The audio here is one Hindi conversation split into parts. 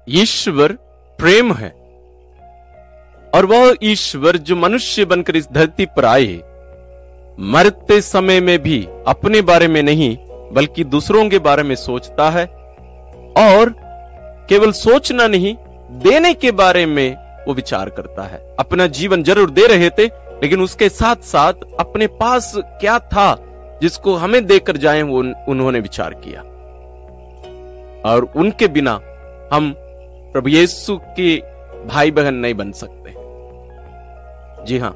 ईश्वर प्रेम है और वह ईश्वर जो मनुष्य बनकर इस धरती पर आए, मरते समय में भी अपने बारे में नहीं बल्कि दूसरों के बारे में सोचता है, और केवल सोचना नहीं, देने के बारे में वो विचार करता है। अपना जीवन जरूर दे रहे थे, लेकिन उसके साथ साथ अपने पास क्या था जिसको हमें देकर जाएं, वो उन्होंने विचार किया। और उनके बिना हम प्रभु यीशु के भाई बहन नहीं बन सकते। जी हां,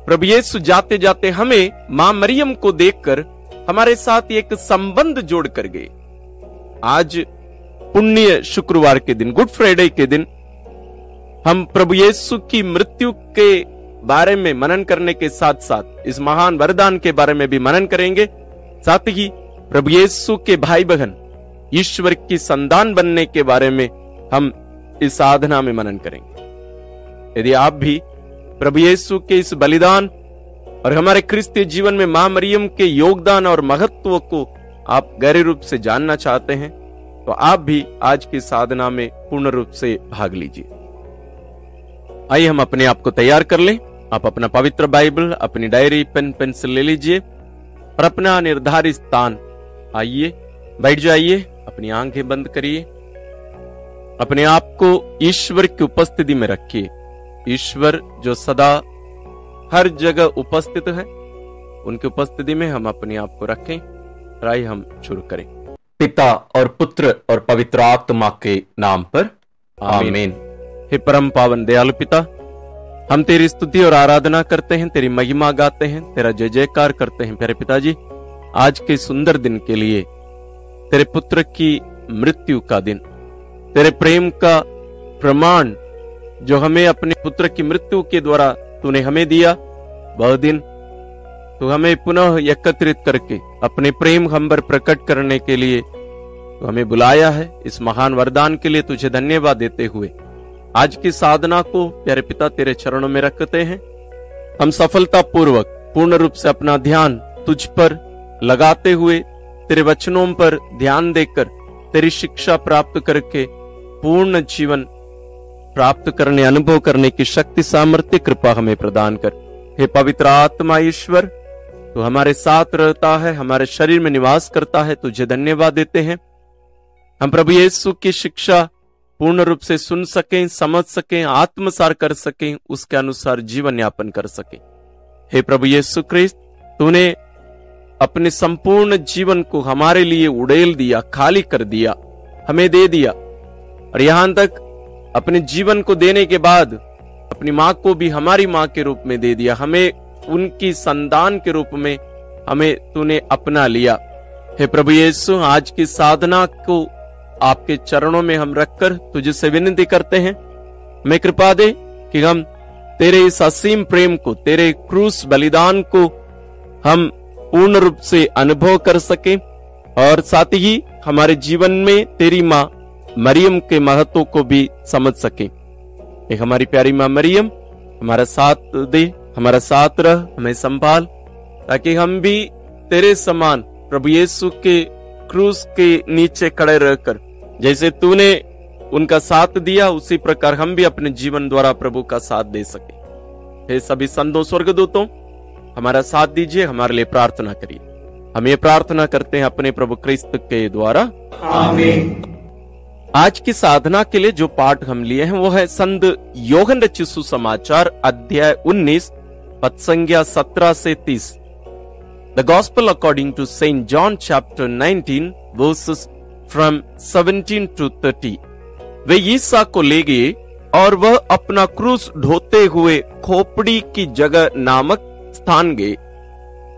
प्रभु यीशु जाते जाते हमें मां मरियम को देखकर हमारे साथ एक संबंध जोड़ कर गए। आज पुण्य शुक्रवार के दिन, गुड फ्राइडे के दिन, हम प्रभु यीशु की मृत्यु के बारे में मनन करने के साथ साथ इस महान वरदान के बारे में भी मनन करेंगे। साथ ही प्रभु यीशु के भाई बहन ईश्वर की संतान बनने के बारे में हम इस साधना में मनन करेंगे। यदि आप भी प्रभु यीशु के इस बलिदान और हमारे क्रिस्तीय जीवन में मां मरियम के योगदान और महत्व को आप गहरे रूप से जानना चाहते हैं, तो आप भी आज की साधना में पूर्ण रूप से भाग लीजिए। आइए हम अपने आप को तैयार कर लें। आप अपना पवित्र बाइबल, अपनी डायरी, पेन पेंसिल ले लीजिए और अपना निर्धारित स्थान आइए बैठ जाइए। अपनी आंखें बंद करिए, अपने आप को ईश्वर की उपस्थिति में रखिए। ईश्वर जो सदा हर जगह उपस्थित है, उनकी उपस्थिति में हम अपने आप को रखें। आइए हम शुरू करें। पिता और पुत्र और पवित्र आत्मा के नाम पर आमीन। हे परम पावन दयालु पिता, हम तेरी स्तुति और आराधना करते हैं, तेरी महिमा गाते हैं, तेरा जय जयकार करते हैं। प्यारे पिताजी, आज के सुंदर दिन के लिए, तेरे पुत्र की मृत्यु का दिन, तेरे प्रेम का प्रमाण जो हमें अपने पुत्र की मृत्यु के द्वारा तूने हमें दिया, वह दिन तू हमें पुनः एकत्रित करके अपने प्रेम हम पर प्रकट करने के लिए तो हमें बुलाया है। इस महान वरदान के लिए तुझे धन्यवाद देते हुए आज की साधना को प्यारे पिता तेरे चरणों में रखते हैं। हम सफलता पूर्वक पूर्ण रूप से अपना ध्यान तुझ पर लगाते हुए, तेरे वचनों पर ध्यान देकर तेरी शिक्षा प्राप्त करके पूर्ण जीवन प्राप्त करने, अनुभव करने की शक्ति, सामर्थ्य, कृपा हमें प्रदान कर। हे पवित्र आत्मा ईश्वर, तू हमारे साथ रहता है, हमारे शरीर में निवास करता है, तुझे धन्यवाद देते हैं। हम प्रभु यीशु की शिक्षा पूर्ण रूप से सुन सकें, समझ सकें, आत्मसार कर सकें, उसके अनुसार जीवन यापन कर सकें। हे प्रभु यीशु क्रिस्त, तूने अपने संपूर्ण जीवन को हमारे लिए उड़ेल दिया, खाली कर दिया, हमें दे दिया, और यहां तक अपने जीवन को देने के बाद अपनी मां को भी हमारी मां के रूप में दे दिया। हमें उनकी संतान के रूप में हमें तूने अपना लिया। हे प्रभु यीशु, आज की साधना को आपके चरणों में हम रखकर तुझसे विनती करते हैं, हमें कृपा दे कि हम तेरे इस असीम प्रेम को, तेरे क्रूस बलिदान को हम पूर्ण रूप से अनुभव कर सकें, और साथ ही हमारे जीवन में तेरी मां मरियम के महत्व को भी समझ सके। एक हमारी प्यारी मां मरियम हमारा साथ दे, हमारा साथ रह, हमें संभाल, ताकि हम भी तेरे समान प्रभु यीशु के क्रूस के नीचे खड़े रहकर जैसे तूने उनका साथ दिया, उसी प्रकार हम भी अपने जीवन द्वारा प्रभु का साथ दे सके। हे सभी संतों, स्वर्गदूतों, हमारा साथ दीजिए, हमारे लिए प्रार्थना करिए। हम ये प्रार्थना करते हैं अपने प्रभु क्रिस्त के द्वारा, आमीन। आज की साधना के लिए जो पाठ हम लिए हैं वो है संत योहन रचित सुसमाचार अध्याय 19 पद संख्या 17 से 30। The gospel according to saint John chapter 19 verses from 17 to 30। वे ईसा को ले गए और वह अपना क्रूस ढोते हुए खोपड़ी की जगह नामक स्थान गए।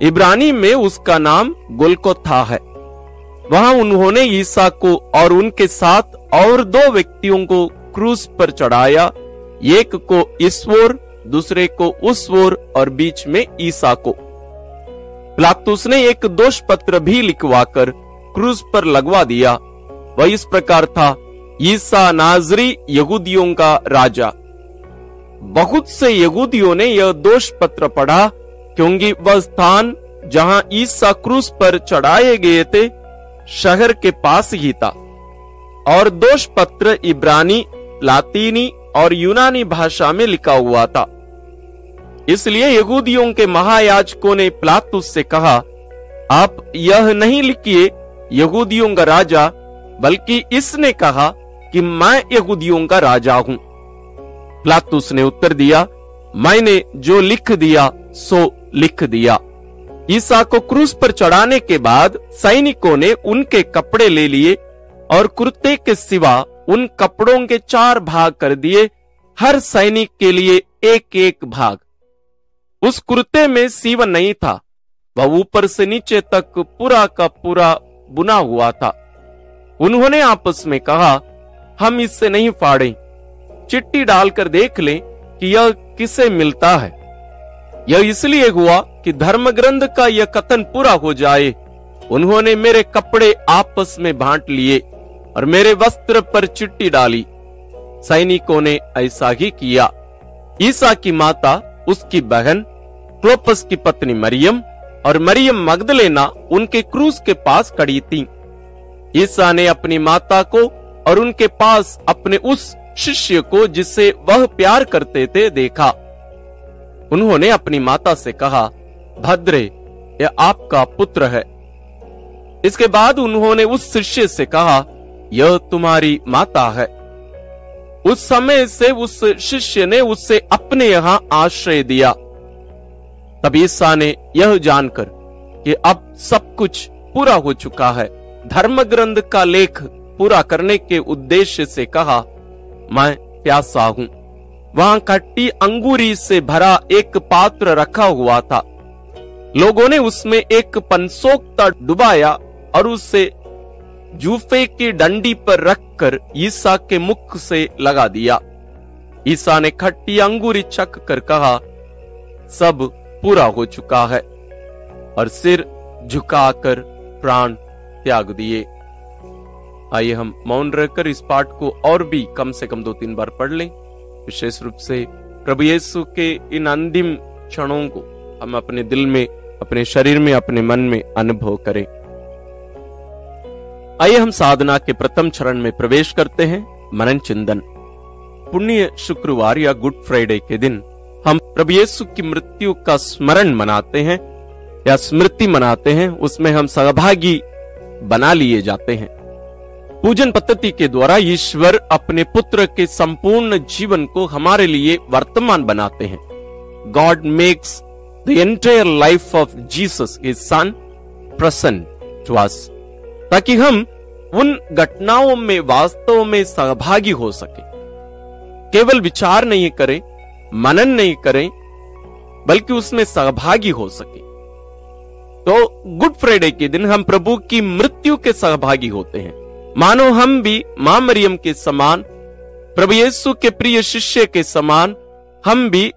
इब्रानी में उसका नाम गोलगोथा है। वहां उन्होंने ईसा को और उनके साथ और 2 व्यक्तियों को क्रूस पर चढ़ाया, एक को इस ओर, दूसरे को उस ओर, और बीच में ईसा को। पिलातुस ने एक दोष पत्र भी लिखवाकर क्रूस पर लगवा दिया। वह इस प्रकार था, ईसा नाजरी यहूदियों का राजा। बहुत से यहूदियों ने यह दोष पत्र पढ़ा, क्योंकि वह स्थान जहां ईसा क्रूस पर चढ़ाए गए थे शहर के पास ही था, और दोष पत्र इब्रानी लातीनी और यूनानी भाषा में लिखा हुआ था। इसलिए यहूदियों के महायाजकों ने पिलातुस से कहा, आप यह नहीं लिखिए यहूदियों का राजा, बल्कि इसने कहा कि मैं यहूदियों का राजा हूं। पिलातुस ने उत्तर दिया, मैंने जो लिख दिया सो लिख दिया। ईसा को क्रूस पर चढ़ाने के बाद सैनिकों ने उनके कपड़े ले लिए और कुर्ते के सिवा उन कपड़ों के 4 भाग कर दिए, हर सैनिक के लिए एक एक भाग। उस कुर्ते में सीवन नहीं था, वह ऊपर से नीचे तक पूरा का पूरा बुना हुआ था। उन्होंने आपस में कहा, हम इससे नहीं फाड़ें, चिट्ठी डालकर देख लें कि यह किसे मिलता है। यह इसलिए हुआ कि धर्म ग्रंथ का यह कथन पूरा हो जाए, उन्होंने मेरे कपड़े आपस में बांट लिए और मेरे वस्त्र पर चिट्ठी डाली। सैनिकों ने ऐसा ही किया। ईसा की माता, उसकी बहन, क्लोपस की पत्नी मरियम और मरियम मगदलेना उनके क्रूस के पास खड़ी थीं। ईसा ने अपनी माता को और उनके पास अपने उस शिष्य को जिससे वह प्यार करते थे देखा। उन्होंने अपनी माता से कहा, भद्रे, यह आपका पुत्र है। इसके बाद उन्होंने उस शिष्य से कहा, यह तुम्हारी माता है। उस समय से उस शिष्य ने उससे अपने यहां आश्रय दिया। तब ईसा ने यह जानकर कि अब सब कुछ पूरा हो चुका है, धर्म ग्रंथ का लेख पूरा करने के उद्देश्य से कहा, मैं प्यासा हूं। वहां खट्टी अंगूरी से भरा एक पात्र रखा हुआ था। लोगों ने उसमें एक पनसोखता डुबाया और उसे जूफे की डंडी पर रखकर ईसा के मुख से लगा दिया। ईसा ने खट्टी अंगूरी चख कर कहा, सब पूरा हो चुका है, और सिर झुकाकर प्राण त्याग दिए। आइए हम मौन रहकर इस पाठ को और भी कम से कम 2-3 बार पढ़ लें। विशेष रूप से प्रभु यीशु के इन अंतिम क्षणों को हम अपने दिल में, अपने शरीर में, अपने मन में अनुभव करें। आइए हम साधना के प्रथम चरण में प्रवेश करते हैं, मनन चिंतन। पुण्य शुक्रवार या गुड फ्राइडे के दिन हम प्रभु यीशु की मृत्यु का स्मरण मनाते हैं या स्मृति मनाते हैं, उसमें हम सहभागी बना लिए जाते हैं। पूजन पद्धति के द्वारा ईश्वर अपने पुत्र के संपूर्ण जीवन को हमारे लिए वर्तमान बनाते हैं। God makes the entire life of Jesus his son present to us, ताकि हम उन घटनाओं में वास्तव में सहभागी हो सके। केवल विचार नहीं करें, मनन नहीं करें, बल्कि उसमें सहभागी हो सके। तो गुड फ्राइडे के दिन हम प्रभु की मृत्यु के सहभागी होते हैं, मानो हम भी मां मरियम के समान, प्रभु यीशु के प्रिय शिष्य के समान, हम भी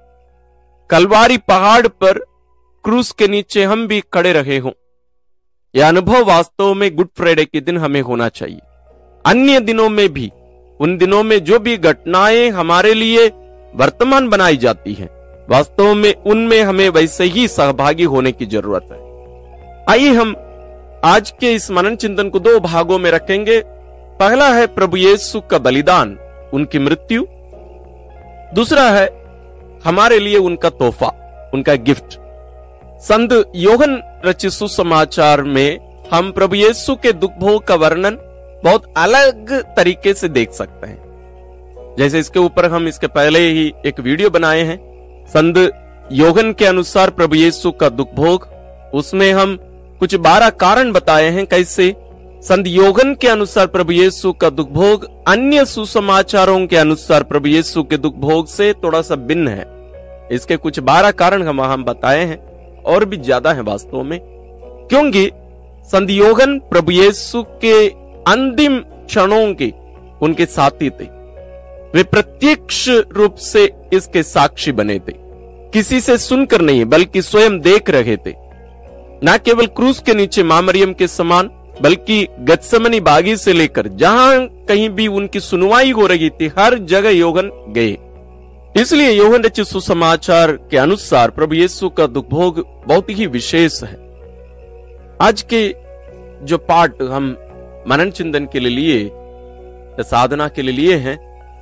कलवारी पहाड़ पर क्रूस के नीचे हम भी खड़े रहे हों। यह अनुभव वास्तव में गुड फ्राइडे के दिन हमें होना चाहिए। अन्य दिनों में भी, उन दिनों में जो भी घटनाएं हमारे लिए वर्तमान बनाई जाती हैं, वास्तव में उनमें हमें वैसे ही सहभागी होने की जरूरत है। आइए हम आज के इस मनन चिंतन को 2 भागों में रखेंगे। पहला है प्रभु यीशु का बलिदान, उनकी मृत्यु। दूसरा है हमारे लिए उनका तोहफा, उनका गिफ्ट। संत योहन रचित सुसमाचार में हम प्रभु यीशु के दुख भोग का वर्णन बहुत अलग तरीके से देख सकते हैं। जैसे इसके ऊपर हम इसके पहले ही एक वीडियो बनाए हैं, संत योहन के अनुसार प्रभु यीशु का दुख भोग। उसमें हम कुछ 12 कारण बताए हैं कैसे संत योहन के अनुसार प्रभु यीशु का दुख भोग अन्य सुसमाचारों के अनुसार प्रभु यीशु के दुख भोग से थोड़ा सा भिन्न है। इसके कुछ 12 कारण हम बताए हैं, और भी ज्यादा है वास्तव में, क्योंकि संत योहन प्रभु यीशु के अंतिम क्षणों के उनके साथी थे। वे प्रत्यक्ष रूप से इसके साक्षी बने थे, किसी से सुनकर नहीं बल्कि स्वयं देख रहे थे। न केवल क्रूस के नीचे मां मरियम के समान, बल्कि गत्समनी बागी से लेकर जहां कहीं भी उनकी सुनवाई हो रही थी, हर जगह योहन गए। इसलिए योहन रचित सुसमाचार के अनुसार प्रभु यीशु का दुख भोग बहुत ही विशेष है। आज के जो पाठ हम मनन चिंतन के लिए, साधना के लिए हैं,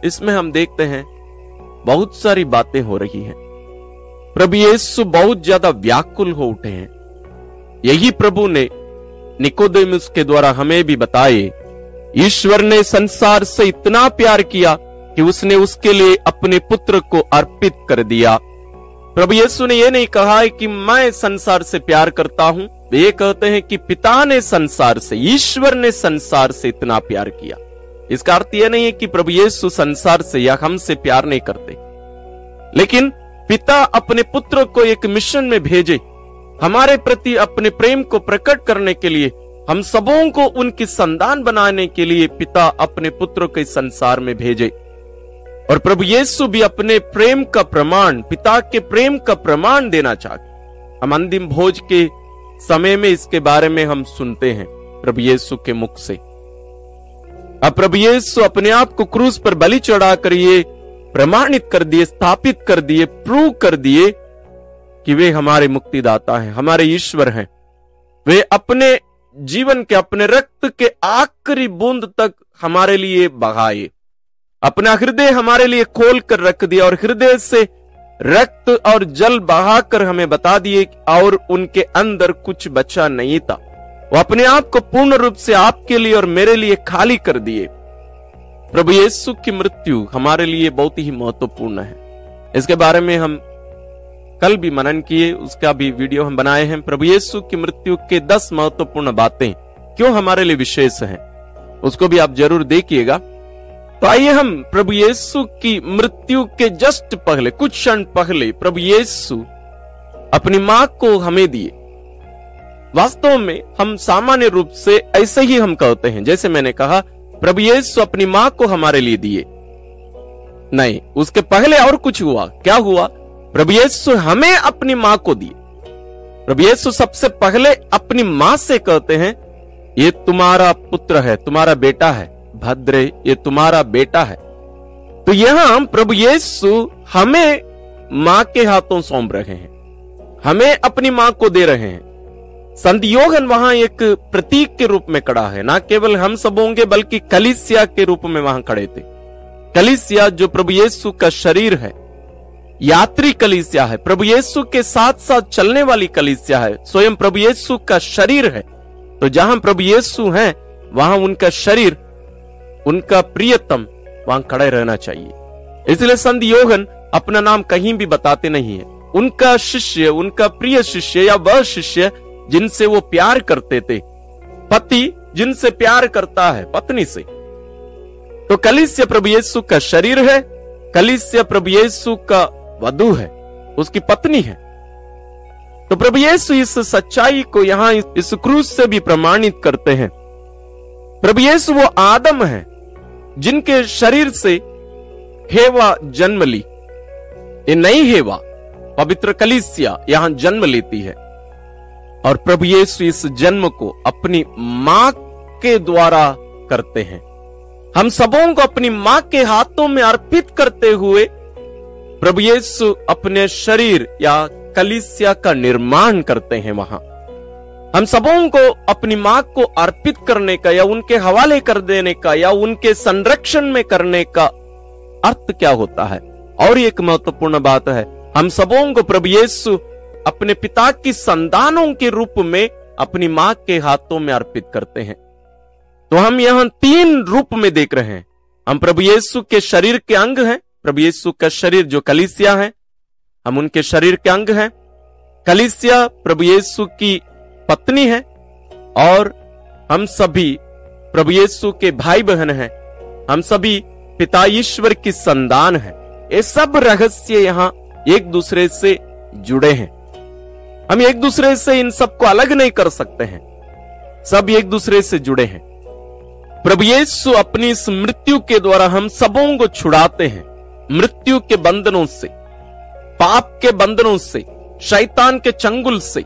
इसमें हम देखते हैं बहुत सारी बातें हो रही हैं। प्रभु यीशु बहुत ज्यादा व्याकुल हो उठे हैं। यही प्रभु ने निकोदेमुस के द्वारा हमें भी बताए, ईश्वर ने संसार से इतना प्यार किया कि उसने उसके लिए अपने पुत्र को अर्पित कर दिया। प्रभु यीशु ने यह नहीं कहा है कि मैं संसार से प्यार करता हूं, वे कहते हैं कि पिता ने संसार से, ईश्वर ने संसार से इतना प्यार किया। इसका अर्थ यह नहीं है कि प्रभु यीशु संसार से या हमसे प्यार नहीं करते, लेकिन पिता अपने पुत्र को एक मिशन में भेजे, हमारे प्रति अपने प्रेम को प्रकट करने के लिए, हम सबों को उनकी संतान बनाने के लिए पिता अपने पुत्र को इस संसार में भेजे। और प्रभु यीशु भी अपने प्रेम का प्रमाण, पिता के प्रेम का प्रमाण देना चाहते। हम अंतिम भोज के समय में इसके बारे में हम सुनते हैं प्रभु यीशु के मुख से। अब प्रभु यीशु अपने आप को क्रूस पर बलि चढ़ाकर ये प्रमाणित कर दिए, स्थापित कर दिए, प्रूव कर दिए कि वे हमारे मुक्तिदाता हैं, हमारे ईश्वर हैं। वे अपने जीवन के, अपने रक्त के आखिरी बूंद तक हमारे लिए बहाए, अपना हृदय हमारे लिए खोल कर रख दिया और हृदय से रक्त और जल बहाकर हमें बता दिए और उनके अंदर कुछ बचा नहीं था। वो अपने आप को पूर्ण रूप से आपके लिए और मेरे लिए खाली कर दिए। प्रभु यीशु की मृत्यु हमारे लिए बहुत ही महत्वपूर्ण है। इसके बारे में हम कल भी मनन किए, उसका भी वीडियो हम बनाए हैं। प्रभु यीशु की मृत्यु के 10 महत्वपूर्ण बातें क्यों हमारे लिए विशेष हैं, उसको भी आप जरूर देखिएगा। तो आइए हम प्रभु यीशु की मृत्यु के जस्ट पहले, कुछ क्षण पहले प्रभु यीशु अपनी मां को हमें दिए। वास्तव में हम सामान्य रूप से ऐसे ही हम कहते हैं, जैसे मैंने कहा प्रभु यीशु अपनी मां को हमारे लिए दिए। नहीं, उसके पहले और कुछ हुआ। क्या हुआ? प्रभु यीशु हमें अपनी मां को दिए। प्रभु यीशु सबसे पहले अपनी मां से कहते हैं, ये तुम्हारा पुत्र है, तुम्हारा बेटा है, भद्रे ये तुम्हारा बेटा है। तो यहां प्रभु यीशु हमें मां के हाथों सौंप रहे हैं, हमें अपनी मां को दे रहे हैं। संत यूहन्ना वहां एक प्रतीक के रूप में खड़ा है, ना केवल हम सब होंगे बल्कि कलीसिया के रूप में वहां खड़े थे। कलीसिया जो प्रभु यीशु का शरीर है, यात्री कलीसिया है, प्रभु यीशु के साथ साथ चलने वाली कलीसिया है, स्वयं प्रभु यीशु का शरीर है। तो जहां प्रभु यीशु हैं वहां उनका शरीर, उनका प्रियतम वहां खड़े रहना चाहिए। इसलिए संत यूहन्ना अपना नाम कहीं भी बताते नहीं है। उनका शिष्य, उनका प्रिय शिष्य या वह शिष्य जिनसे वो प्यार करते थे, पति जिनसे प्यार करता है पत्नी से। तो कलीसिया प्रभु यीशु का शरीर है, कलीसिया प्रभु यीशु का वधू है, उसकी पत्नी है। तो प्रभु यीशु इस सच्चाई को यहां इस क्रूस से भी प्रमाणित करते हैं। प्रभु यीशु वो आदम है जिनके शरीर से हेवा जन्म ली। ये नई हेवा, पवित्र कलीसिया यहां जन्म लेती है और प्रभु यीशु इस जन्म को अपनी मां के द्वारा करते हैं। हम सबों को अपनी मां के हाथों में अर्पित करते हुए प्रभु यीशु अपने शरीर या कलीसिया का निर्माण करते हैं। वहां हम सबों को अपनी मां को अर्पित करने का या उनके हवाले कर देने का या उनके संरक्षण में करने का अर्थ क्या होता है? और एक महत्वपूर्ण बात है, हम सबों को प्रभु यीशु अपने पिता की संतानों के रूप में अपनी मां के हाथों में अर्पित करते हैं। तो हम यहां 3 रूप में देख रहे हैं। हम प्रभु यीशु के शरीर के अंग हैं, प्रभु यीशु का शरीर जो कलीसिया है, हम उनके शरीर के अंग हैं। कलीसिया प्रभु यीशु की पत्नी है और हम सभी प्रभु यीशु के भाई बहन हैं। हम सभी पिता ईश्वर की संतान हैं। ये सब रहस्य यहां एक दूसरे से जुड़े हैं। हम एक दूसरे से इन सबको अलग नहीं कर सकते हैं, सब एक दूसरे से जुड़े हैं। प्रभु यीशु अपनी इस मृत्यु के द्वारा हम सबों को छुड़ाते हैं, मृत्यु के बंधनों से, पाप के बंधनों से, शैतान के चंगुल से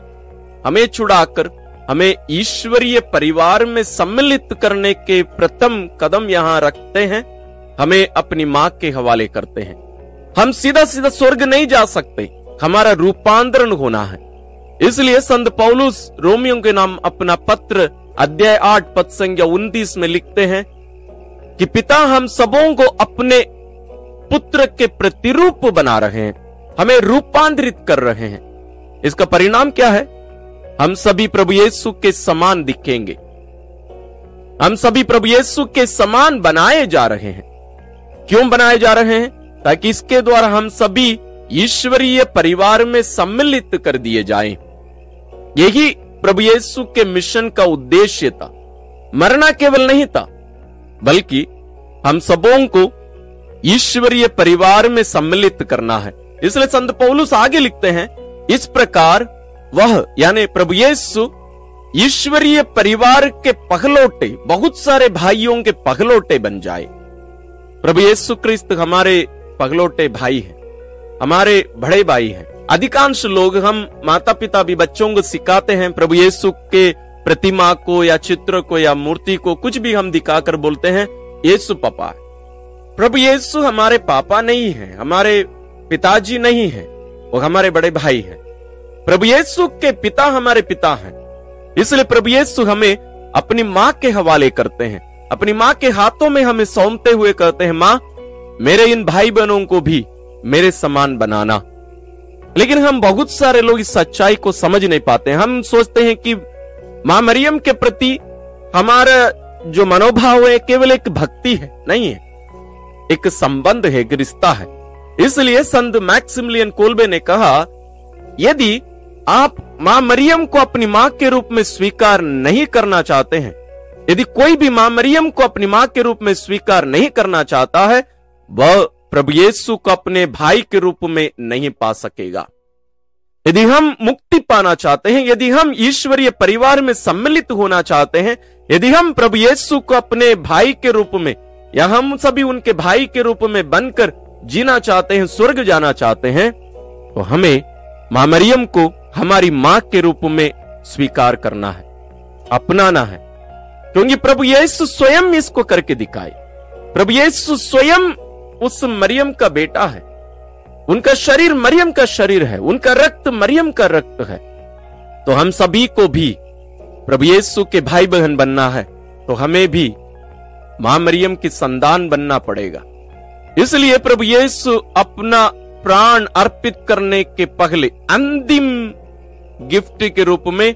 हमें छुड़ाकर हमें ईश्वरीय परिवार में सम्मिलित करने के प्रथम कदम यहां रखते हैं। हमें अपनी मां के हवाले करते हैं। हम सीधा सीधा स्वर्ग नहीं जा सकते, हमारा रूपांतरण होना है। इसलिए संत पौलुस रोमियो के नाम अपना पत्र अध्याय 8 पद संख्या 29 में लिखते हैं कि पिता हम सबों को अपने पुत्र के प्रतिरूप बना रहे हैं, हमें रूपांतरित कर रहे हैं। इसका परिणाम क्या है? हम सभी प्रभु यीशु के समान दिखेंगे, हम सभी प्रभु यीशु के समान बनाए जा रहे हैं। क्यों बनाए जा रहे हैं? ताकि इसके द्वारा हम सभी ईश्वरीय परिवार में सम्मिलित कर दिए जाएं। यही प्रभु यीशु के मिशन का उद्देश्य था। मरना केवल नहीं था, बल्कि हम सबों को ईश्वरीय परिवार में सम्मिलित करना है। इसलिए संत पौलुस आगे लिखते हैं, इस प्रकार वह यानी प्रभु यीशु ईश्वरीय परिवार के पहलौटे, बहुत सारे भाइयों के पहलौटे बन जाए। प्रभु यीशु क्रिस्त हमारे पहलौटे भाई हैं, हमारे बड़े भाई हैं। अधिकांश लोग, हम माता पिता भी बच्चों को सिखाते हैं, प्रभु यीशु के प्रतिमा को या चित्र को या मूर्ति को कुछ भी हम दिखाकर बोलते हैं यीशु पापा है। प्रभु यीशु हमारे पापा नहीं है, हमारे पिताजी नहीं है, वो हमारे बड़े भाई हैं। प्रभु यीशु के पिता हमारे पिता हैं। इसलिए प्रभु यीशु हमें अपनी मां के हवाले करते हैं, अपनी मां के हाथों में हमें सौंपते हुए कहते हैं, मां मेरे इन भाई बहनों को भी मेरे समान बनाना। लेकिन हम बहुत सारे लोग इस सच्चाई को समझ नहीं पाते। हम सोचते हैं कि मां मरियम के प्रति हमारा जो मनोभाव है केवल एक भक्ति है, नहीं है, एक संबंध है, एक रिश्ता है। इसलिए संत मैक्सिमिलियन कोल्बे ने कहा, यदि आप मां मरियम को अपनी मां के रूप में स्वीकार नहीं करना चाहते हैं, यदि कोई भी मां मरियम को अपनी मां के रूप में स्वीकार नहीं करना चाहता है, वह प्रभु यीशु को अपने भाई के रूप में नहीं पा सकेगा। यदि हम मुक्ति पाना चाहते हैं, यदि हम ईश्वरीय परिवार में सम्मिलित होना चाहते हैं, यदि हम प्रभु यीशु को अपने भाई के रूप में या हम सभी उनके भाई के रूप में बनकर जीना चाहते हैं, स्वर्ग जाना चाहते हैं, तो हमें मां मरियम को हमारी मां के रूप में स्वीकार करना है, अपनाना है। क्योंकि प्रभु यीशु स्वयं इसको करके दिखाए। प्रभु यीशु स्वयं उस मरियम का बेटा है, उनका शरीर मरियम का शरीर है, उनका रक्त मरियम का रक्त है। तो हम सभी को भी प्रभु यीशु के भाई बहन बनना है, तो हमें भी मां मरियम की संतान बनना पड़ेगा। इसलिए प्रभु यीशु अपना प्राण अर्पित करने के पहले अंतिम गिफ्ट के रूप में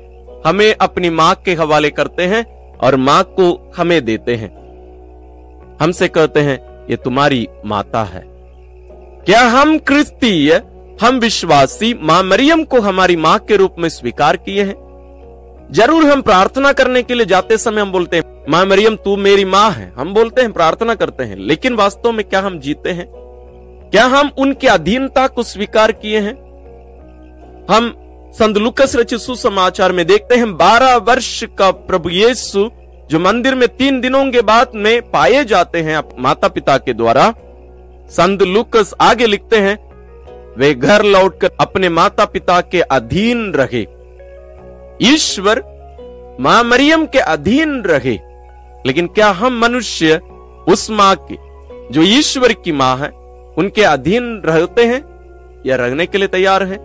हमें अपनी मां के हवाले करते हैं और मां को हमें देते हैं। हमसे कहते हैं, ये तुम्हारी माता है। क्या हम क्रिस्तीय, हम विश्वासी मां मरियम को हमारी मां के रूप में स्वीकार किए हैं? जरूर हम प्रार्थना करने के लिए जाते समय हम बोलते हैं, मां मरियम तू मेरी मां है, हम बोलते हैं, प्रार्थना करते हैं। लेकिन वास्तव में क्या हम जीते हैं? क्या हम उनकी अधीनता को स्वीकार किए हैं? हम संत लूकास रचित सुसमाचार में देखते हैं, 12 वर्ष का प्रभु यीशु जो मंदिर में 3 दिनों के बाद में पाए जाते हैं माता पिता के द्वारा, संत लूकास आगे लिखते हैं, वे घर लौटकर अपने माता पिता के अधीन रहे। ईश्वर मां मरियम के अधीन रहे। लेकिन क्या हम मनुष्य उस मां के जो ईश्वर की मां है उनके अधीन रहते हैं या रहने के लिए तैयार हैं?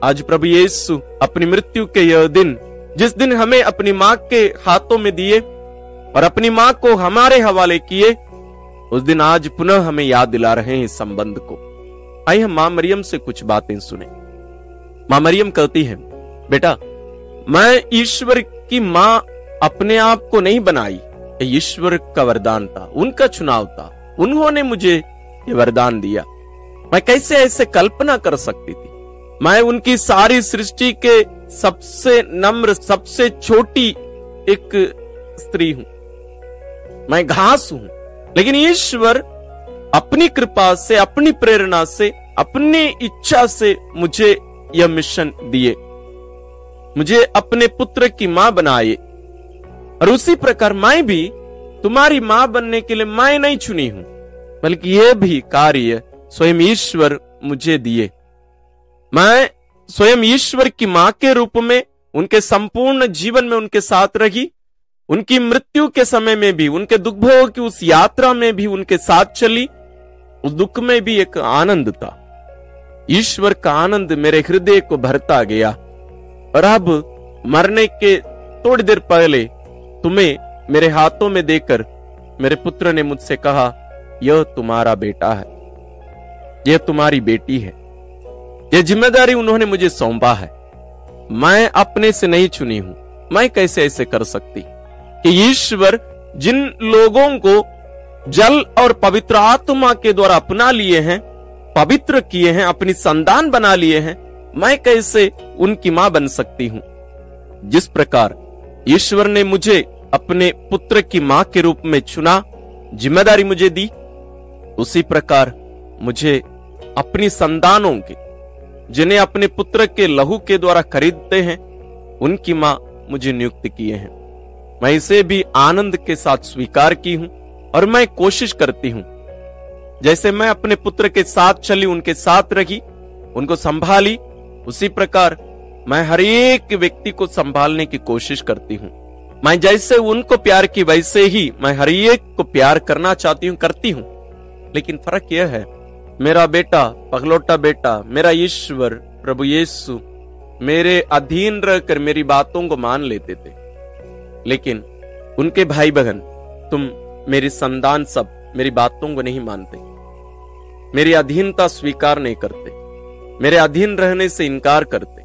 आज प्रभु यीशु अपनी मृत्यु के यह दिन, जिस दिन हमें अपनी मां के हाथों में दिए और अपनी मां को हमारे हवाले किए, उस दिन आज पुनः हमें याद दिला रहे हैं इस संबंध को। आइए हम मां मरियम से कुछ बातें सुने। मां मरियम कहती है, बेटा मैं ईश्वर की मां अपने आप को नहीं बनाई, ये ईश्वर का वरदान था, उनका चुनाव था, उन्होंने मुझे ये वरदान दिया। मैं कैसे ऐसे कल्पना कर सकती थी? मैं उनकी सारी सृष्टि के सबसे नम्र, सबसे छोटी एक स्त्री हूं, मैं घास हूं। लेकिन ईश्वर अपनी कृपा से, अपनी प्रेरणा से, अपनी इच्छा से मुझे यह मिशन दिए, मुझे अपने पुत्र की मां बनाए। और उसी प्रकार मैं भी तुम्हारी मां बनने के लिए मैं नहीं चुनी हूं, बल्कि यह भी कार्य स्वयं ईश्वर मुझे दिए। मैं स्वयं ईश्वर की मां के रूप में उनके संपूर्ण जीवन में उनके साथ रही, उनकी मृत्यु के समय में भी, उनके दुख भोग की उस यात्रा में भी उनके साथ चली। उस दुख में भी एक आनंद था, ईश्वर का आनंद मेरे हृदय को भरता गया। और अब मरने के थोड़ी देर पहले तुम्हें मेरे हाथों में देकर मेरे पुत्र ने मुझसे कहा, यह तुम्हारा बेटा है। यह तुम्हारी बेटी है। यह जिम्मेदारी उन्होंने मुझे सौंपा है। मैं अपने से नहीं चुनी हूं। मैं कैसे ऐसे कर सकती कि ईश्वर जिन लोगों को जल और पवित्र आत्मा के द्वारा अपना लिए हैं, पवित्र किए हैं, अपनी संतान बना लिए हैं, मैं कैसे उनकी मां बन सकती हूं। जिस प्रकार ईश्वर ने मुझे अपने पुत्र की मां के रूप में चुना, जिम्मेदारी मुझे दी, उसी प्रकार मुझे अपनी संतानों के, जिन्हें अपने पुत्र के लहू के द्वारा खरीदते हैं, उनकी मां मुझे नियुक्त किए हैं। मैं इसे भी आनंद के साथ स्वीकार की हूं और मैं कोशिश करती हूं, जैसे मैं अपने पुत्र के साथ चली, उनके साथ रही, उनको संभाली, उसी प्रकार मैं हर एक व्यक्ति को संभालने की कोशिश करती हूं। मैं जैसे उनको प्यार की, वैसे ही मैं हर एक को प्यार करना चाहती हूं, करती हूं। लेकिन फर्क यह है, मेरा बेटा, पगलौटा बेटा, मेरा ईश्वर प्रभु यीशु मेरे अधीन रहकर मेरी बातों को मान लेते थे, लेकिन उनके भाई बहन, तुम मेरी संतान सब मेरी बातों को नहीं मानते, मेरी अधीनता स्वीकार नहीं करते, मेरे अधीन रहने से इनकार करते।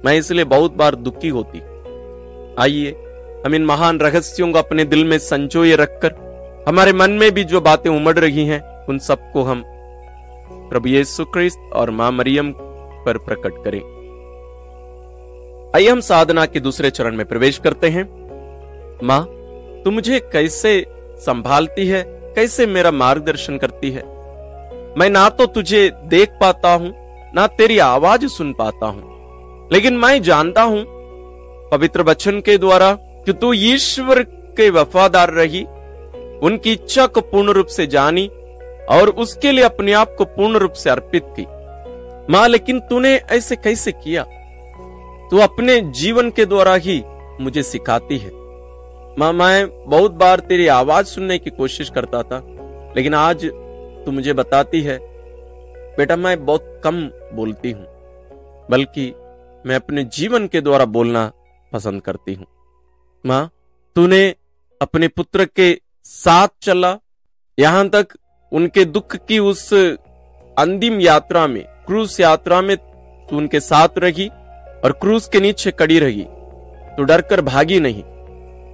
मैं इसलिए बहुत बार दुखी होती। आइए हम इन महान रहस्यों को अपने दिल में संजोए रखकर, हमारे मन में भी जो बातें उमड़ रही हैं, उन सबको हम प्रभु यीशु क्रिस्त और मां मरियम पर प्रकट करें। आइए हम साधना के दूसरे चरण में प्रवेश करते हैं। मां, तू मुझे कैसे संभालती है, कैसे मेरा मार्गदर्शन करती है। मैं ना तो तुझे देख पाता हूं, ना तेरी आवाज सुन पाता हूं, लेकिन मैं जानता हूं पवित्र वचन के द्वारा कि तू ईश्वर के वफादार रही, उनकी इच्छा को पूर्ण रूप से जानी और उसके लिए अपने आप को पूर्ण रूप से अर्पित की। मां, लेकिन तूने ऐसे कैसे किया? तू अपने जीवन के द्वारा ही मुझे सिखाती है। मां, मैं बहुत बार तेरी आवाज सुनने की कोशिश करता था, लेकिन आज तू मुझे बताती है, बेटा मैं बहुत कम बोलती हूं, बल्कि मैं अपने जीवन के द्वारा बोलना पसंद करती हूं। मां, तूने अपने पुत्र के साथ चला, यहां तक उनके दुख की उस अंतिम यात्रा में, क्रूस यात्रा में तू उनके साथ रही और क्रूस के नीचे खड़ी रही। तू डरकर भागी नहीं,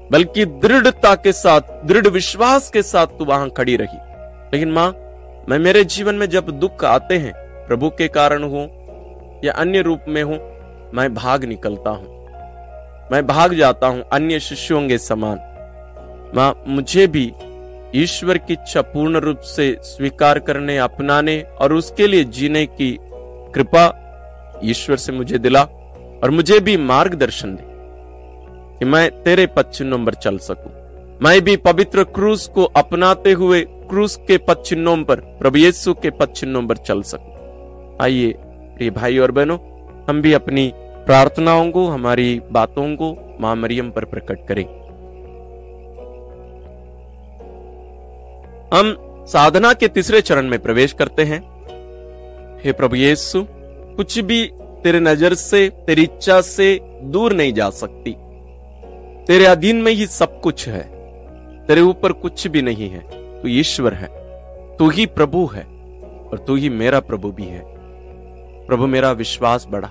बल्कि दृढ़ता के साथ, दृढ़ विश्वास के साथ तू वहां खड़ी रही। लेकिन मां, मैं मेरे जीवन में जब दुख आते हैं, प्रभु के कारण हो या अन्य रूप में हो, मैं भाग निकलता हूं, मैं भाग जाता हूं अन्य शिष्यों के समान। मां, मुझे भी ईश्वर की इच्छा पूर्ण रूप से स्वीकार करने, अपनाने और उसके लिए जीने की कृपा ईश्वर से मुझे दिला, और मुझे भी मार्गदर्शन दे कि मैं तेरे पद चिन्हों पर चल सकूं। मैं भी पवित्र क्रूस को अपनाते हुए क्रूस के पद चिन्हों पर, प्रभु यीशु के पद चिन्हों पर चल सकूं। आइए प्रिय भाई और बहनों, हम भी अपनी प्रार्थनाओं को, हमारी बातों को मां मरियम पर प्रकट करें। हम साधना के तीसरे चरण में प्रवेश करते हैं। हे प्रभु यीशु, कुछ भी तेरे नजर से, तेरी इच्छा से दूर नहीं जा सकती। तेरे अधीन में ही सब कुछ है, तेरे ऊपर कुछ भी नहीं है। तू ईश्वर है, तू ही प्रभु है और तू ही मेरा प्रभु भी है। प्रभु, मेरा विश्वास बढ़ा।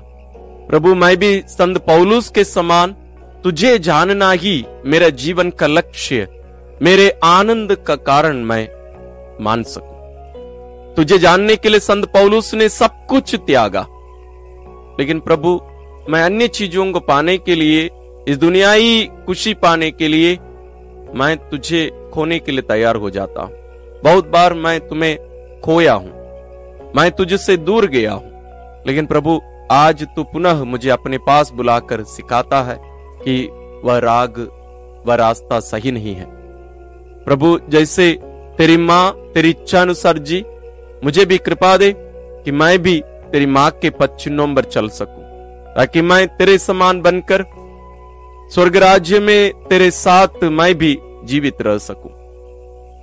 प्रभु, मैं भी संत पौलुस के समान तुझे जानना ही मेरा जीवन का लक्ष्य, मेरे आनंद का कारण मैं मान सकूं। तुझे जानने के लिए संत पौलुस ने सब कुछ त्यागा, लेकिन प्रभु, मैं अन्य चीजों को पाने के लिए, इस दुनियाई खुशी पाने के लिए मैं तुझे खोने के लिए तैयार हो जाता हूं। बहुत बार मैं तुम्हें खोया हूं, मैं तुझसे दूर गया हूं, लेकिन प्रभु आज तू पुनः मुझे अपने पास बुलाकर सिखाता है कि वह राग, वह रास्ता सही नहीं है। प्रभु, जैसे तेरी मां तेरी इच्छा अनुसार जी, मुझे भी कृपा दे कि मैं भी तेरी मां के पद चिन्हों पर चल सकूं, ताकि मैं तेरे समान बनकर स्वर्ग राज्य में तेरे साथ मैं भी जीवित रह सकूं।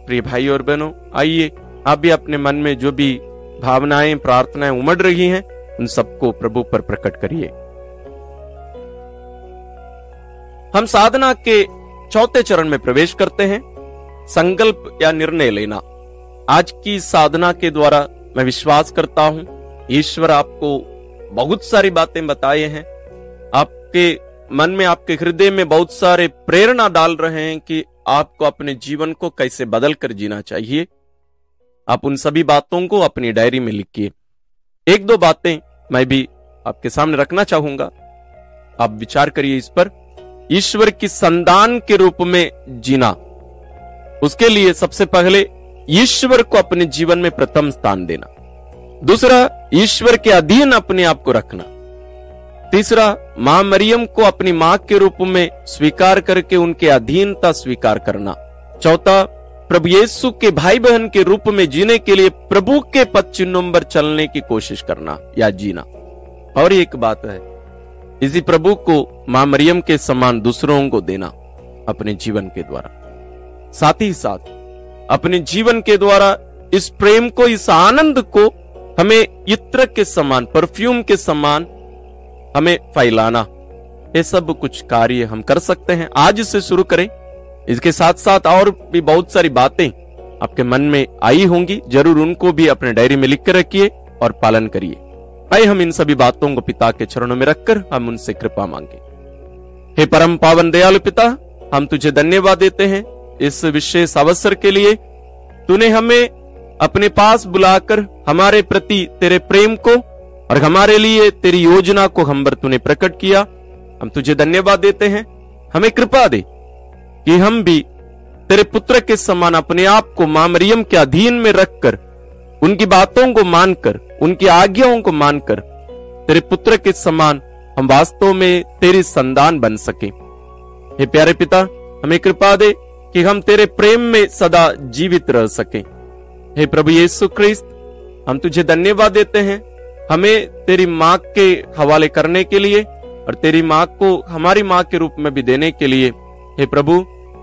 प्रिय भाई और बहनों, आइए आप भी अपने मन में जो भी भावनाएं, प्रार्थनाएं उमड़ रही हैं, उन सबको प्रभु पर प्रकट करिए। हम साधना के चौथे चरण में प्रवेश करते हैं, संकल्प या निर्णय लेना। आज की साधना के द्वारा मैं विश्वास करता हूं ईश्वर आपको बहुत सारी बातें बताए हैं, आपके मन में, आपके हृदय में बहुत सारे प्रेरणा डाल रहे हैं कि आपको अपने जीवन को कैसे बदल कर जीना चाहिए। आप उन सभी बातों को अपनी डायरी में लिखिए। एक दो बातें मैं भी आपके सामने रखना चाहूंगा, आप विचार करिए इस पर। ईश्वर की संतान के रूप में जीना, उसके लिए सबसे पहले ईश्वर को अपने जीवन में प्रथम स्थान देना। दूसरा, ईश्वर के अधीन अपने आप को रखना। तीसरा, मां मरियम को अपनी मां के रूप में स्वीकार करके उनके अधीनता स्वीकार करना। चौथा, प्रभु यीशु के भाई बहन के रूप में जीने के लिए प्रभु के पद चिन्हों पर चलने की कोशिश करना या जीना। और एक बात है, इसी प्रभु को मां मरियम के समान दूसरों को देना अपने जीवन के द्वारा। साथ ही साथ अपने जीवन के द्वारा इस प्रेम को, इस आनंद को हमें इत्र के समान, परफ्यूम के समान हमें फैलाना। ये सब कुछ कार्य हम कर सकते हैं, आज से शुरू करें। इसके साथ साथ और भी बहुत सारी बातें आपके मन में आई होंगी, जरूर उनको भी अपने डायरी में लिख कर रखिए और पालन करिए। आइए हम इन सभी बातों को पिता के चरणों में रखकर हम उनसे कृपा मांगे। हे परम पावन दयालु पिता, हम तुझे धन्यवाद देते हैं इस विशेष अवसर के लिए। तूने हमें अपने पास बुलाकर हमारे प्रति तेरे प्रेम को और हमारे लिए तेरी योजना को हम पर तूने प्रकट किया। हम तुझे धन्यवाद देते हैं। हमें कृपा दे कि हम भी तेरे पुत्र के समान अपने आप को मां मरियम के अधीन में रखकर, उनकी बातों को मानकर, उनकी आज्ञाओं को मानकर तेरे पुत्र के समान हम वास्तव में तेरी संतान बन सके। हे प्यारे पिता, हमें कृपा दे कि हम तेरे प्रेम में सदा जीवित रह सके। हे प्रभु यीशु ख्रिस्त, हम तुझे धन्यवाद देते हैं हमें तेरी मां के हवाले करने के लिए और तेरी मां को हमारी मां के रूप में भी देने के लिए। हे प्रभु,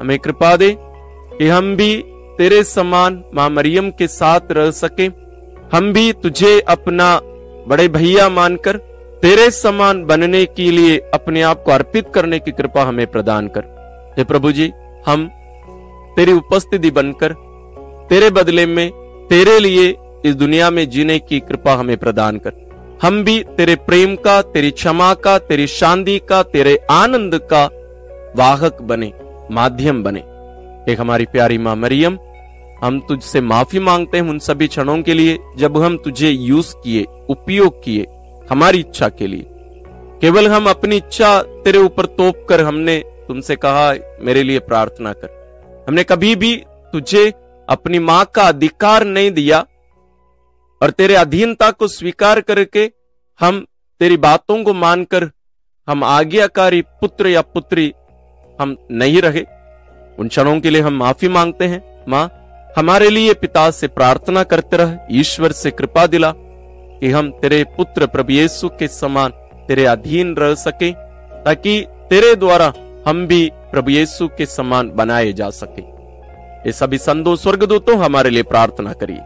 हमें कृपा दे कि हम भी तेरे समान मां मरियम के साथ रह सके। हम भी तुझे अपना बड़े भैया मानकर तेरे समान बनने के लिए अपने आप को अर्पित करने की कृपा हमें प्रदान कर। हे प्रभु जी, हम तेरी उपस्थिति बनकर तेरे बदले में तेरे लिए इस दुनिया में जीने की कृपा हमें प्रदान कर। हम भी तेरे प्रेम का, तेरी क्षमा का, तेरी शांति का, तेरे आनंद का वाहक बने, माध्यम बने। एक हमारी प्यारी मां मरियम, हम तुझसे माफी मांगते हैं उन सभी क्षणों के लिए जब हम तुझे यूज किए, उपयोग किए हमारी इच्छा के लिए। केवल हम अपनी इच्छा तेरे ऊपर तोप कर हमने तुमसे कहा मेरे लिए प्रार्थना कर। हमने कभी भी तुझे अपनी मां का अधिकार नहीं दिया और तेरे अधीनता को स्वीकार करके हम तेरी बातों को मानकर हम आज्ञाकारी पुत्र या पुत्री हम नहीं रहे। उन क्षणों के लिए हम माफी मांगते हैं। मां, हमारे लिए पिता से प्रार्थना करते रह, ईश्वर से कृपा दिला कि हम तेरे पुत्र प्रभु यीशु के समान तेरे अधीन रह सके, ताकि तेरे द्वारा हम भी प्रभु यीशु के समान बनाए जा सके। ये सभी संतों, स्वर्गदूतों, हमारे लिए प्रार्थना करिए,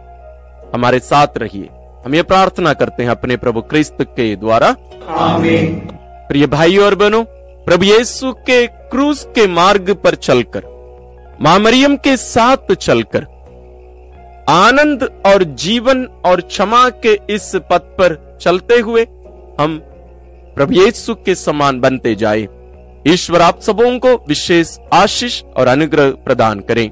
हमारे साथ रहिए। हम ये प्रार्थना करते हैं अपने प्रभु क्रिस्त के द्वारा, आमीन। प्रिय भाइयों और बहनों, प्रभु यीशु के क्रूस के मार्ग पर चलकर, मां मरियम के साथ चलकर आनंद और जीवन और क्षमा के इस पथ पर चलते हुए हम प्रभु यीशु के समान बनते जाए। ईश्वर आप सबों को विशेष आशीष और अनुग्रह प्रदान करें।